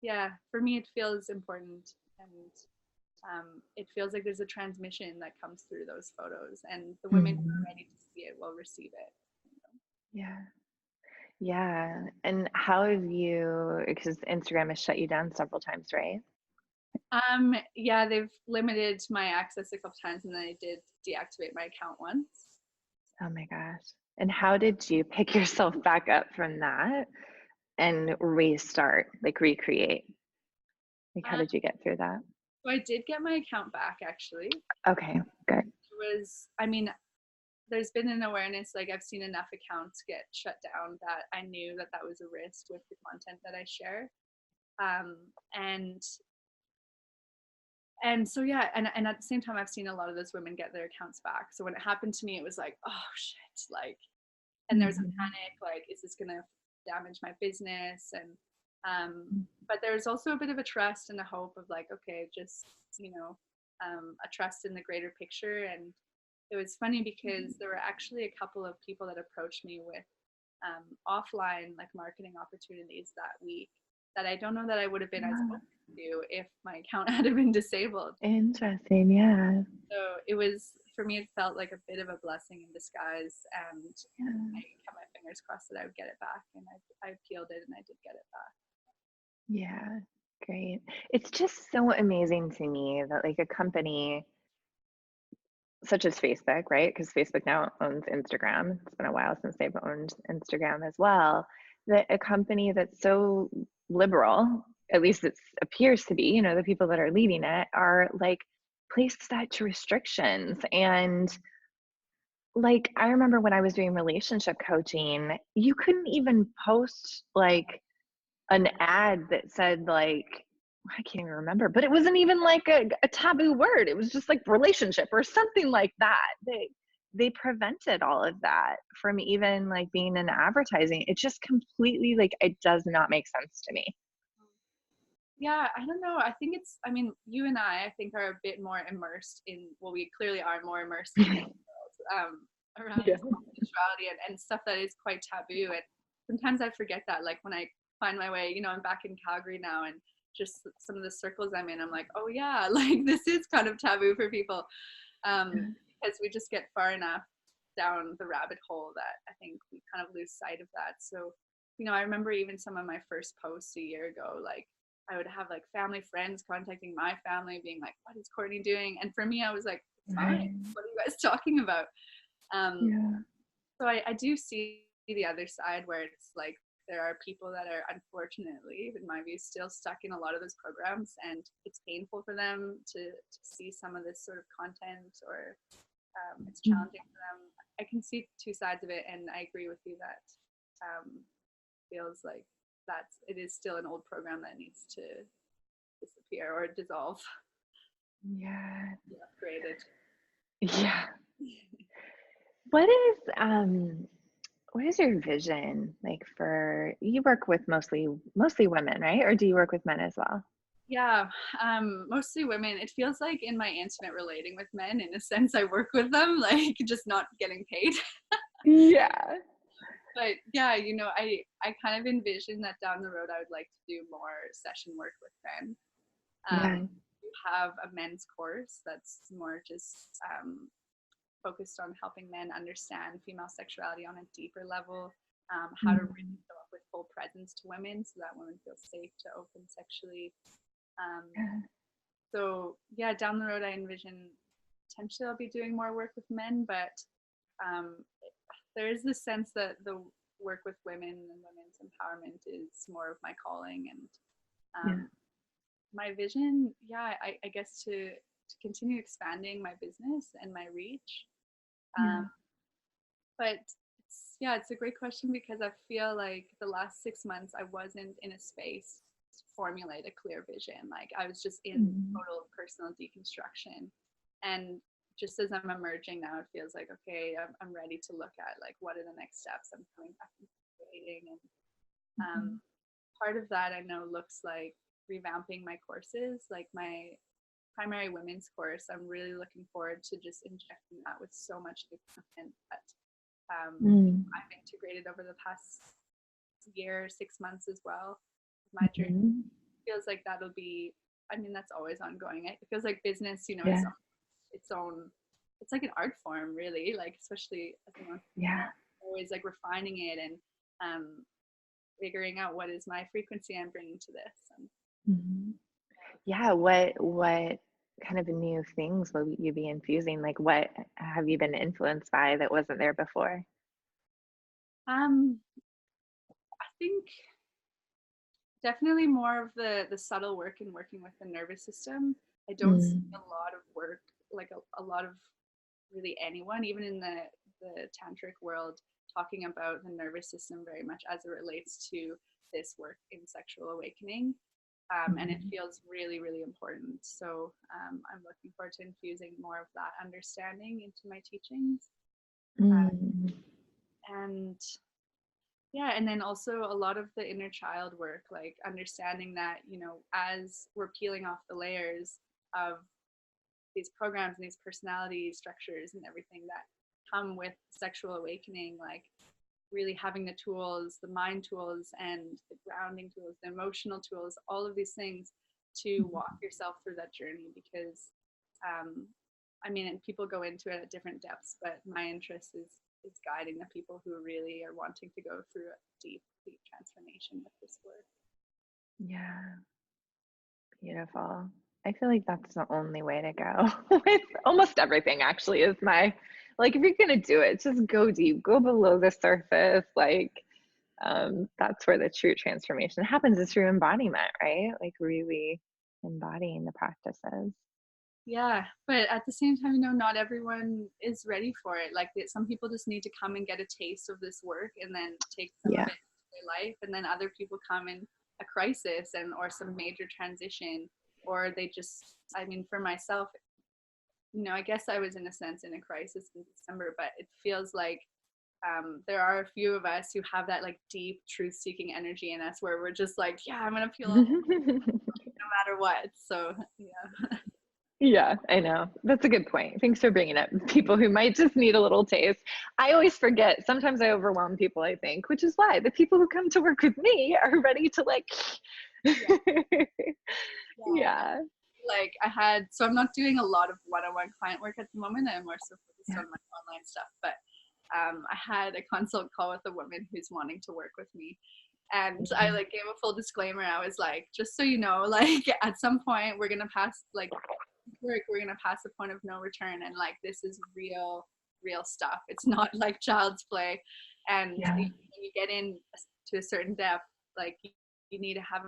Yeah, for me, it feels important, and it feels like there's a transmission that comes through those photos, and the women who are ready to see it will receive it. Yeah. Yeah. And how have you, because Instagram has shut you down several times, right? Yeah, they've limited my access a couple times, and then I did deactivate my account once. Oh my gosh. And how did you pick yourself back up from that and restart, like recreate? Like, how Um, did you get through that? so I did get my account back actually. Okay, good. I mean, there's been an awareness, like I've seen enough accounts get shut down that I knew that that was a risk with the content that I share. Um, and and so yeah, and at the same time I've seen a lot of those women get their accounts back. So when it happened to me, it was like, oh shit, like, and there's a panic, like, is this gonna damage my business? And but there's also a bit of a trust and a hope of like, okay, just, a trust in the greater picture. And it was funny because there were actually a couple of people that approached me with offline like marketing opportunities that week that I don't know that I would have been as Yeah. open to if my account had been disabled. Interesting. Yeah. So it was, for me, it felt like a bit of a blessing in disguise. And Yeah. I kept my fingers crossed that I would get it back. And I appealed it and I did get it back. Yeah. Great. It's just so amazing to me that like a company such as Facebook, right? Because Facebook now owns Instagram. It's been a while since they've owned Instagram as well. That a company that's so liberal, at least it appears to be, you know, the people that are leading it are like placed such restrictions. And like, I remember when I was doing relationship coaching, you couldn't even post like an ad that said like, I can't even remember, but it wasn't even like a taboo word. It was just like relationship or something like that. They prevented all of that from even like being in advertising. It just completely like it does not make sense to me. Yeah, I don't know. I think it's, I mean, you and I think, are a bit more immersed in, well, we clearly are more immersed in this world, around Yeah. sexuality and stuff that is quite taboo. And sometimes I forget that. Like when I find my way, I'm back in Calgary now, and just some of the circles I'm in, I'm like, oh yeah, like this is kind of taboo for people, because we just get far enough down the rabbit hole that I think we kind of lose sight of that. So, I remember even some of my first posts a year ago, like I would have like family friends contacting my family being like, what is Courtney doing? And for me, I was like, it's fine. Right. What are you guys talking about? Um, Yeah. so I do see the other side where it's like there are people that are unfortunately, in my view, still stuck in a lot of those programs, and it's painful for them to see some of this sort of content, or it's challenging for them. I can see two sides of it, and I agree with you that feels like it is still an old program that needs to disappear or dissolve, Yeah. be upgraded. Yeah. What is what is your vision like for you work with mostly women, right? Or do you work with men as well? Yeah, mostly women. It feels like in my intimate relating with men, in a sense, I work with them, like just not getting paid. Yeah. But yeah, I kind of envision that down the road I would like to do more session work with men. Yeah. We have a men's course that's more just focused on helping men understand female sexuality on a deeper level, how to really show up with full presence to women so that women feel safe to open sexually. Um, Yeah. so yeah, down the road I envision potentially I'll be doing more work with men, but um, there is this sense that the work with women and women's empowerment is more of my calling, and Yeah. my vision, yeah, I guess to continue expanding my business and my reach. Yeah. But it's a great question, because I feel like the last 6 months I wasn't in a space to formulate a clear vision. Like I was just in Mhm. total personal deconstruction. And just as I'm emerging now, it feels like, okay, I'm ready to look at like what are the next steps. I'm coming back and creating. And Mhm. part of that I know looks like revamping my courses, like my primary women's course. I'm really looking forward to just injecting that with so much new content that Mm. I've integrated over the past year, 6 months as well. My journey Mhm. feels like that'll be, I mean, that's always ongoing. It feels like business, Yeah. its own, it's like an art form, really, like, especially as an Yeah. entrepreneur, always like refining it and figuring out what is my frequency I'm bringing to this. And Mhm. Yeah. What kind of new things will you be infusing? Like what have you been influenced by that wasn't there before? I think definitely more of the subtle work in working with the nervous system. I don't see Mm. a lot of work, like a lot of really anyone, even in the tantric world, talking about the nervous system very much as it relates to this work in sexual awakening. And it Mhm. feels really, really important. So I'm looking forward to infusing more of that understanding into my teachings. Mm. And yeah, and then also a lot of the inner child work, like understanding that, as we're peeling off the layers of these programs and these personality structures and everything that come with sexual awakening, like really having the tools, the mind tools and the grounding tools, the emotional tools, all of these things to walk yourself through that journey. Because I mean, and people go into it at different depths, but my interest is guiding the people who really are wanting to go through a deep transformation with this work. Yeah, beautiful. I feel like that's the only way to go with almost everything, actually, is my, like, if you're going to do it, just go deep, go below the surface. Like, that's where the true transformation happens, is through embodiment, right? Like really embodying the practices. Yeah, but at the same time, not everyone is ready for it. Like some people just need to come and get a taste of this work and then take some of it into their life. And then other people come in a crisis or some major transition, or they just, I mean, for myself, I guess I was in a sense in a crisis in December, but it feels like there are a few of us who have that like deep truth seeking energy in us where we're just like, yeah, I'm going to feel no matter what. So, yeah. Yeah, I know. That's a good point. Thanks for bringing up people who might just need a little taste. I always forget. Sometimes I overwhelm people, I think, which is why the people who come to work with me are ready to like, yeah. Like so I'm not doing a lot of one-on-one client work at the moment. I'm more so focused on my online stuff, but I had a consult call with a woman who's wanting to work with me. And I like gave a full disclaimer. I was like, just so you know, like at some point we're going to pass we're going to pass a point of no return. And like, this is real stuff. It's not like child's play. And when you get in to a certain depth, like you need to have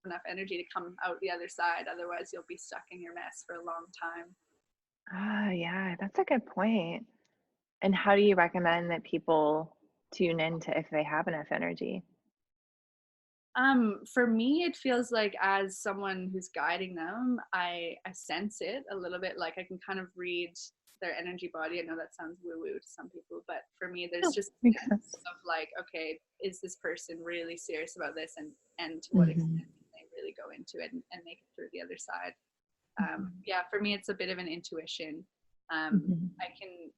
enough energy to come out the other side. Otherwise you'll be stuck in your mess for a long time. Ah, yeah, that's a good point. And how do you recommend that people tune into if they have enough energy? For me, it feels like as someone who's guiding them, I sense it a little bit. Like I can kind of read their energy body. I know that sounds woo-woo to some people, but for me, there's just a sense of like, okay, is this person really serious about this, and to what extent can they really go into it and make it through the other side? Yeah, for me, it's a bit of an intuition. I can,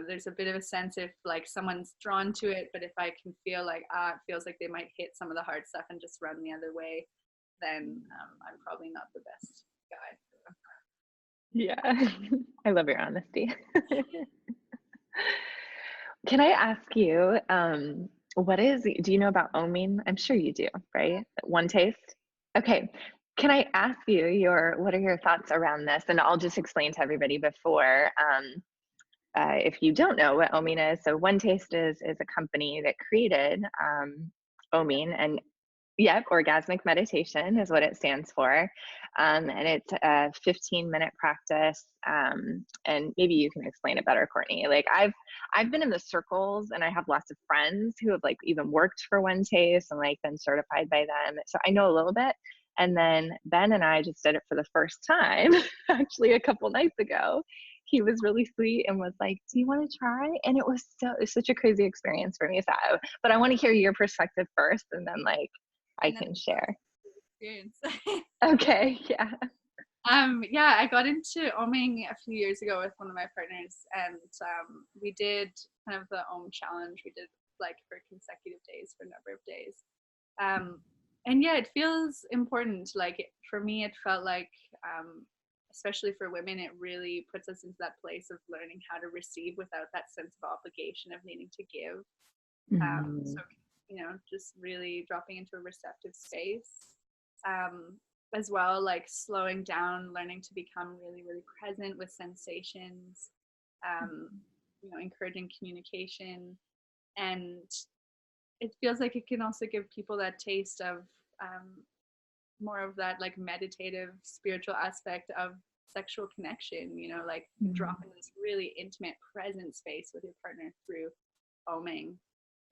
there's a bit of a sense if like someone's drawn to it, but if I can feel like, it feels like they might hit some of the hard stuff and just run the other way, then I'm probably not the best guide. Yeah, I love your honesty. Can I ask you, do you know about oming? I'm sure you do, right? One taste? Okay. Can I ask you what are your thoughts around this? And I'll just explain to everybody before, if you don't know what oming is. So One Taste is a company that created oming, and orgasmic meditation is what it stands for. And it's a 15-minute practice. And maybe you can explain it better, Courtney. Like I've been in the circles, and I have lots of friends who have like even worked for One Taste and like been certified by them. So I know a little bit. And then Ben and I just did it for the first time, actually a couple nights ago. He was really sweet and was like, do you want to try? And it was such a crazy experience for me. But I want to hear your perspective first, and then like I can share. Experience. Okay, yeah. Yeah, I got into oming a few years ago with one of my partners, and we did kind of the om challenge. We did like for consecutive days for a number of days. And yeah, it feels important. Like for me, it felt like, especially for women, it really puts us into that place of learning how to receive without that sense of obligation of needing to give. So, just really dropping into a receptive space. As well, like slowing down, learning to become really, really present with sensations, encouraging communication. And it feels like it can also give people that taste of more of that like meditative spiritual aspect of sexual connection, like drop into this really intimate present space with your partner through oming.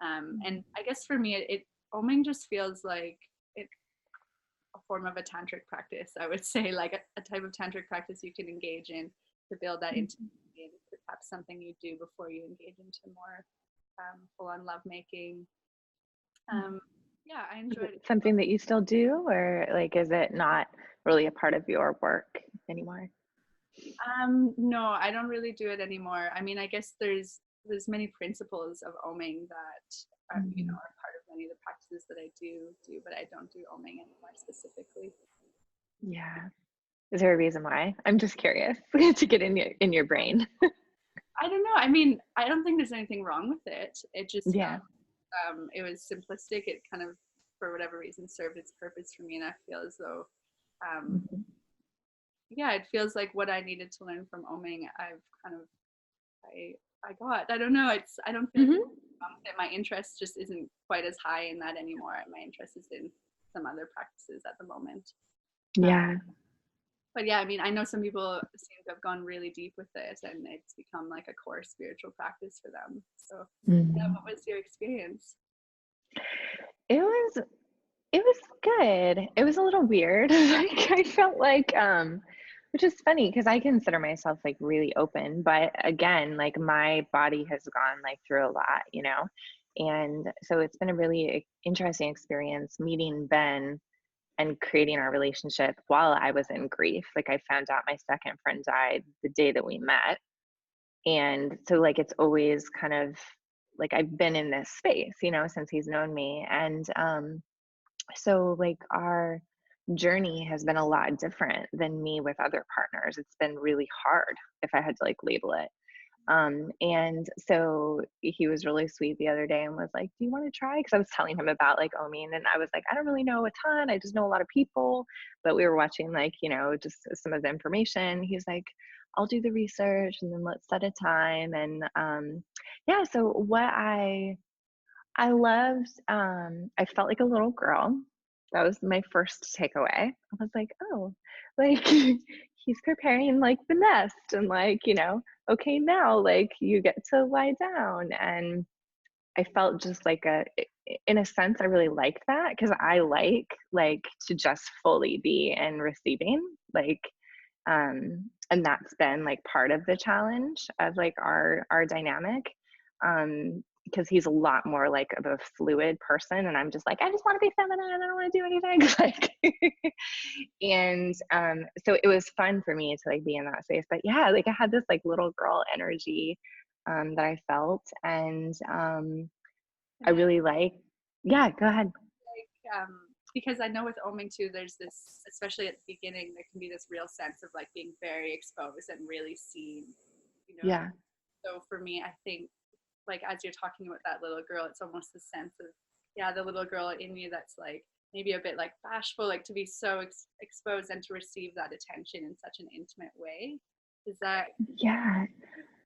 And I guess for me, oming just feels like a form of a tantric practice. I would say like a type of tantric practice you can engage in to build that intimacy, and perhaps something you do before you engage into more full-on lovemaking. Yeah, I enjoyed it. Something that you still do, or like is it not really a part of your work anymore? No, I don't really do it anymore. I mean, I guess there's many principles of oming that are, Mhm. are part of many of the practices that I do, but I don't do oming anymore specifically. Yeah. Is there a reason why? I'm just curious to get in your brain. I don't know. I mean, I don't think there's anything wrong with it. It just Yeah. it was simplistic. It kind of, for whatever reason, served its purpose for me, and I feel as though, um, Mhm. yeah, it feels like what I needed to learn from oming, I've kind of I got. I don't know. I don't feel like Mhm. it's wrong with it. My interest just isn't quite as high in that anymore. My interest is in some other practices at the moment. Uh, Yeah. but yeah, I mean, I know some people seem to have gone really deep with it, and it's become like a core spiritual practice for them. So, yeah, Mhm. what was your experience? It was it was good. It was a little weird. Like I felt like which is funny because I consider myself like really open, but again, like my body has gone like through a lot, you know. And so it's been a really interesting experience meeting Ben and creating our relationship while I was in grief. Like I found out my second friend died the day that we met. And so like it's always kind of like I've been in this space, you know, since he's known me. And so like our journey has been a lot different than me with other partners. It's been really hard if I had to like label it. And so he was really sweet the other day and was like, "Do you want to try?" Because I was telling him about like Omin, and I was like, "I don't really know a ton. I just know a lot of people." But we were watching like, you know, just some of the information. He's like, "I'll do the research and then let's set a time." And yeah, so what I loved, I felt like a little girl. That was my first takeaway. I was like, oh, like he's preparing like the nest and like, you know, okay, now like you get to lie down. And I felt just like in a sense, I really liked that because I like to just fully be in receiving, like, and that's been like part of the challenge of like our dynamic. Because he's a lot more like of a fluid person, and I'm just like, I just want to be feminine. I don't want to do anything. Like, and so it was fun for me to like be in that space. But yeah, like I had this like little girl energy that I felt, and I Yeah, really like. Yeah, go ahead. because I know with oming too, there's this, especially at the beginning, there can be this real sense of like being very exposed and really seen, you know. Yeah, So for me, I think like as you're talking about that little girl, it's almost the sense of, yeah, the little girl in me that's like maybe a bit like bashful, like to be so exposed and to receive that attention in such an intimate way. Is that yeah.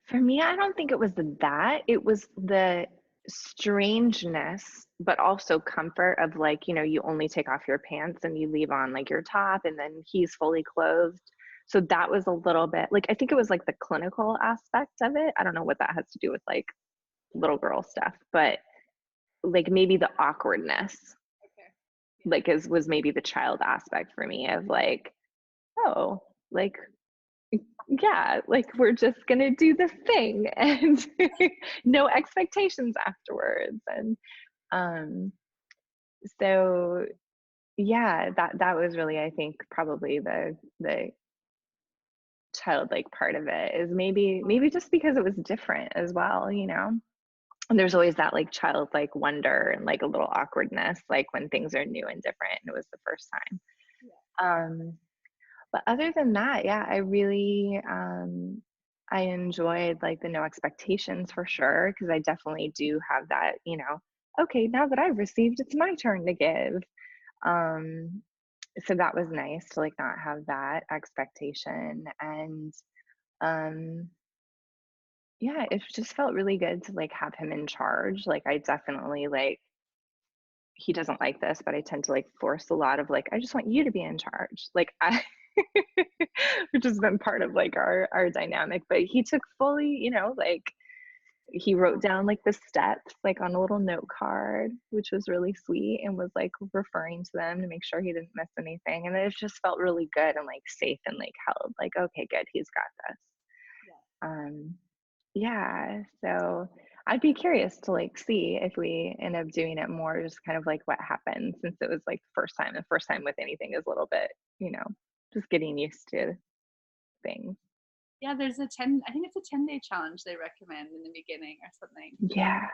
For me, I don't think it was that. It was the strangeness, but also comfort of like, you know, you only take off your pants and you leave on like your top, and then he's fully clothed. So that was a little bit like, I think it was like the clinical aspect of it. I don't know what that has to do with like little girl stuff, but like maybe the awkwardness, okay? Yeah, like was maybe the child aspect for me of like, oh, like yeah, like we're just gonna do the thing and no expectations afterwards. And um, so yeah, that was really, I think, probably the childlike part of it is maybe just because it was different as well, you know. And there's always that like childlike wonder and like a little awkwardness, like when things are new and different, and it was the first time. yeah, Um, But other than that, yeah, I really I enjoyed like the no expectations for sure because I definitely do have that, you know, okay, now that I've received, it's my turn to give. Um so that was nice to like not have that expectation and um yeah, it just felt really good to like have him in charge. Like I definitely like he doesn't like this, but I tend to like force a lot of like, I just want you to be in charge. Like I which has been part of like our dynamic. But he took fully, you know, like he wrote down like the steps like on a little note card, which was really sweet and was like referring to them to make sure he didn't miss anything. And it just felt really good and like safe and like held. Like, okay, good, he's got this. yeah. Um yeah, so I'd be curious to like see if we end up doing it more, just kind of like what happened since it was like the first time. The first time with anything is a little bit, you know, just getting used to things. Yeah, there's I think it's a 10-day challenge they recommend in the beginning or something. Yeah. I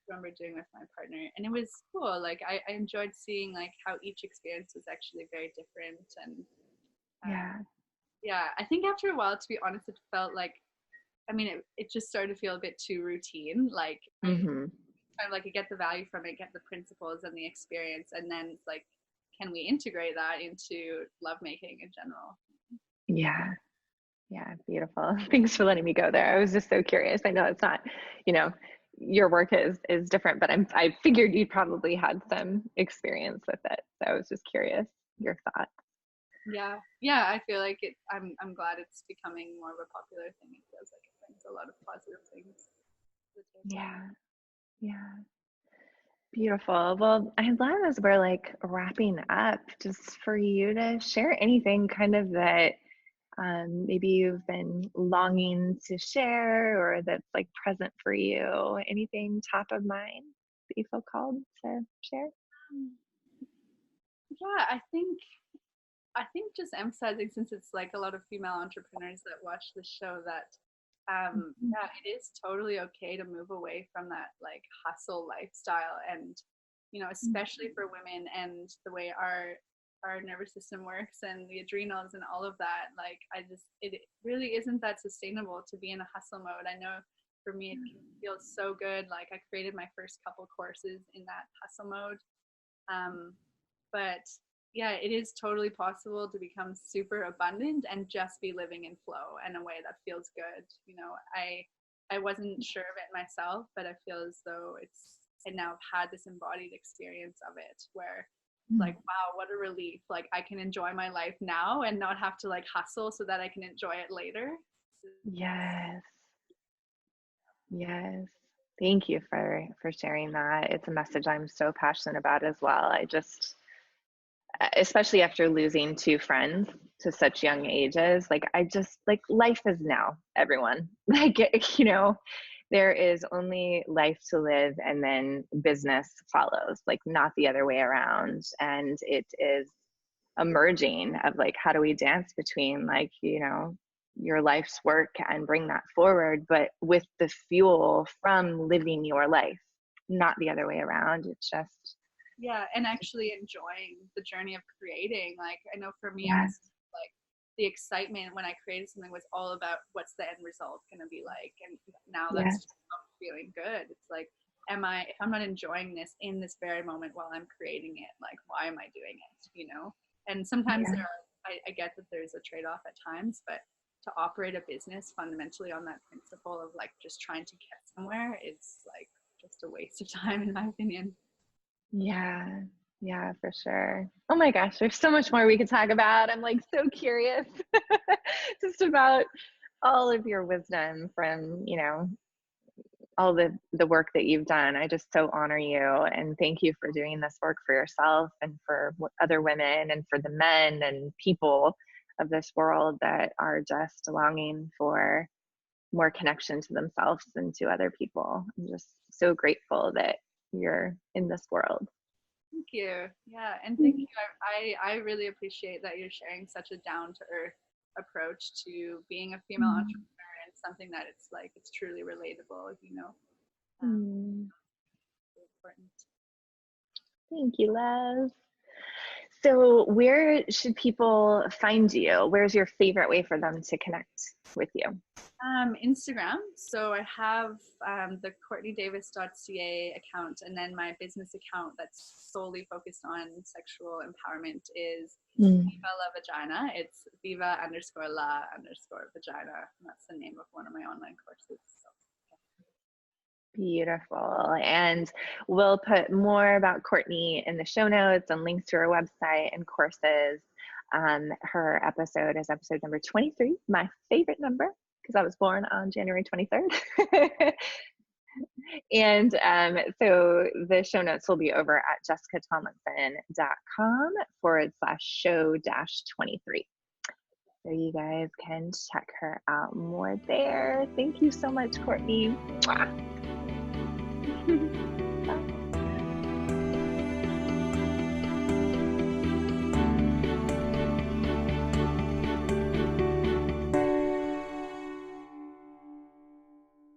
remember doing with my partner, and it was cool. Like I enjoyed seeing like how each experience was actually very different. And um, Yeah. yeah, I think after a while, to be honest, it felt like, I mean, it just started to feel a bit too routine. Like I Mm-hmm. kind of like I get the value from it, get the principles and the experience, and then it's like, can we integrate that into lovemaking in general? Yeah. Yeah. Beautiful. Thanks for letting me go there. I was just so curious. I know it's not, you know, your work is different, but I figured you probably had some experience with it. So I was just curious your thoughts. Yeah, yeah, I feel like it. I'm glad it's becoming more of a popular thing. It feels like it brings a lot of positive things to the table. Yeah. Yeah. Beautiful. Well, I'd love as we're like wrapping up, just for you to share anything kind of that maybe you've been longing to share or that's like present for you. Anything top of mind that you feel called to share? Yeah, I think just emphasizing, since it's like a lot of female entrepreneurs that watch the show, that Mhm. yeah, it is totally okay to move away from that like hustle lifestyle. And especially for women and the way our nervous system works and the adrenals and all of that, like it really isn't that sustainable to be in a hustle mode. I know for me it can feel so good. Like I created my first couple courses in that hustle mode. Um, but yeah, it is totally possible to become super abundant and just be living in flow in a way that feels good. I wasn't sure of it myself, but I feel as though I now have had this embodied experience of it where like, wow, what a relief. Like I can enjoy my life now and not have to like hustle so that I can enjoy it later. Yes. Yes. Thank you for sharing that. It's a message I'm so passionate about as well. I just, especially after losing two friends to such young ages, like I just like life is now, everyone. Like there is only life to live and then business follows, like not the other way around. And it is a merging of like how do we dance between like, your life's work and bring that forward, but with the fuel from living your life, not the other way around. It's just, Yeah, and actually enjoying the journey of creating. Like I know for me, it yes, was like the excitement when I created something was all about what's the end result going to be like. And now that's yes, just not feeling good. It's like, if I'm not enjoying this in this very moment while I'm creating it, like why am I doing it? And sometimes yeah. I get that there's a trade-off at times, but to operate a business fundamentally on that principle of like just trying to get somewhere, it's like just a waste of time in my opinion. Yeah, yeah, for sure. Oh my gosh, there's so much more we could talk about. I'm like so curious just about all of your wisdom from, all the work that you've done. I just so honor you and thank you for doing this work for yourself and for other women and for the men and people of this world that are just longing for more connection to themselves and to other people. I'm just so grateful that you're in this world. Thank you. Yeah, and thank you. I really appreciate that you're sharing such a down to earth approach to being a female entrepreneur, and something that it's truly relatable. Um, Mm. so important. Thank you, love. So, where should people find you? Where's your favorite way for them to connect with you? Instagram. So I have the CourtneyDavis.ca account, and then my business account that's solely focused on sexual empowerment is Mm. Viva La Vagina. It's Viva_La_Vagina. And that's the name of one of my online courses. So. Beautiful. And we'll put more about Courtney in the show notes and links to her website and courses. Her episode is episode number 23, my favorite number because I was born on January 23rd. And so the show notes will be over at jessicatomlinson.com/show-23. So you guys can check her out more there. Thank you so much, Courtney. Mwah.